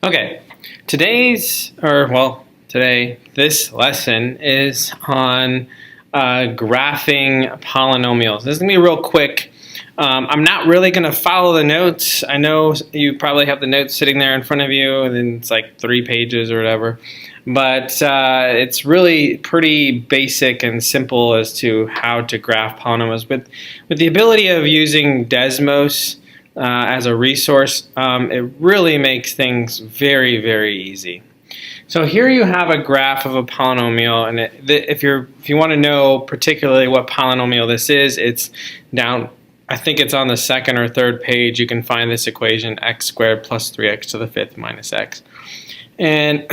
Okay, this lesson is on graphing polynomials. This is going to be real quick. I'm not really going to follow the notes. I know you probably have the notes sitting there in front of you, and then it's like 3 pages or whatever. But it's really pretty basic and simple as to how to graph polynomials. But with the ability of using Desmos as a resource, it really makes things very, very easy. So here you have a graph of a polynomial, and if you want to know particularly what polynomial this is, it's down. I think it's on the 2nd or 3rd page. You can find this equation: x squared plus 3x to the 5th minus x. And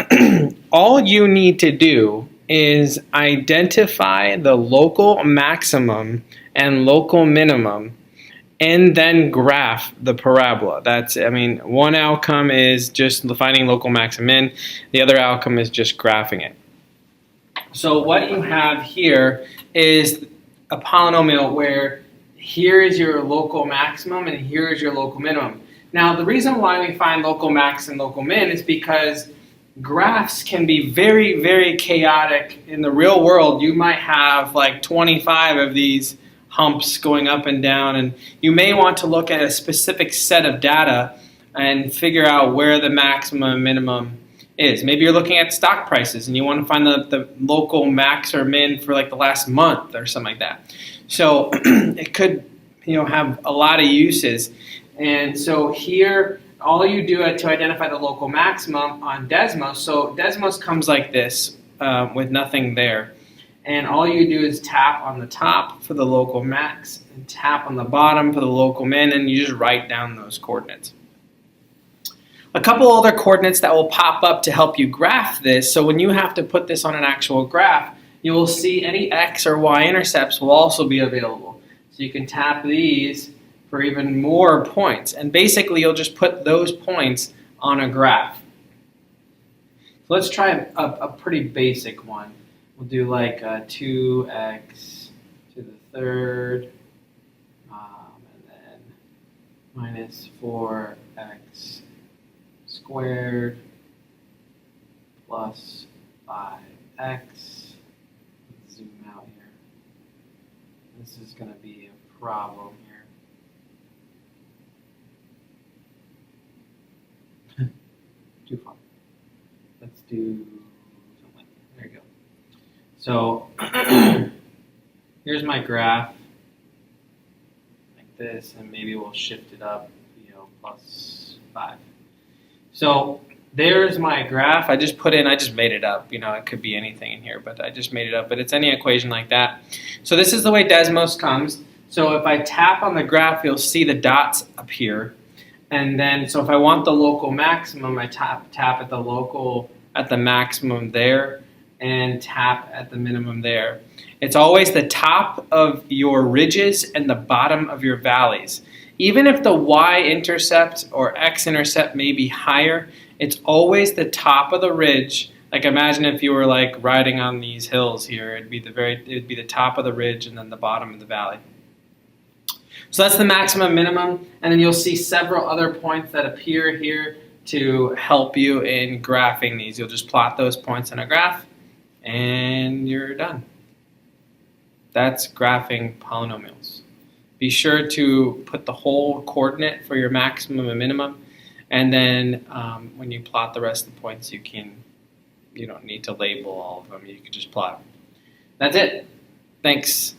all you need to do is identify the local maximum and local minimum, and then graph the parabola. One outcome is just finding local max and min. The other outcome is just graphing it. So what you have here is a polynomial where here is your local maximum and here is your local minimum. Now, the reason why we find local max and local min is because graphs can be very, very chaotic. In the real world, you might have like 25 of these humps going up and down, and you may want to look at a specific set of data and figure out where the maximum and minimum is. Maybe you're looking at stock prices and you want to find the local max or min for like the last month or something like that. So it could have a lot of uses. And so here, all you do to identify the local maximum on Desmos, so Desmos comes like this with nothing there. And all you do is tap on the top for the local max and tap on the bottom for the local min, and you just write down those coordinates. A couple other coordinates that will pop up to help you graph this, so when you have to put this on an actual graph, you will see any x or y intercepts will also be available. So you can tap these for even more points, and basically you'll just put those points on a graph. So let's try a pretty basic one. We'll do like 2x to the 3rd, and then minus 4x squared plus 5x. Let's zoom out here. This is going to be a problem here. Too far. Let's do something like that. There you go. So here's my graph, like this, and maybe we'll shift it up, plus 5. So there's my graph. I just made it up. It could be anything in here, but I just made it up. But it's any equation like that. So this is the way Desmos comes. So if I tap on the graph, you'll see the dots appear. And then, so if I want the local maximum, I tap at the maximum there, and tap at the minimum there. It's always the top of your ridges and the bottom of your valleys. Even if the y-intercept or x-intercept may be higher, it's always the top of the ridge. Like imagine if you were like riding on these hills here, it'd be the top of the ridge and then the bottom of the valley. So that's the maximum minimum, and then you'll see several other points that appear here to help you in graphing these. You'll just plot those points in a graph, and you're done. That's graphing polynomials. Be sure to put the whole coordinate for your maximum and minimum, and then when you plot the rest of the points, you don't need to label all of them. You can just plot them. That's it. Thanks.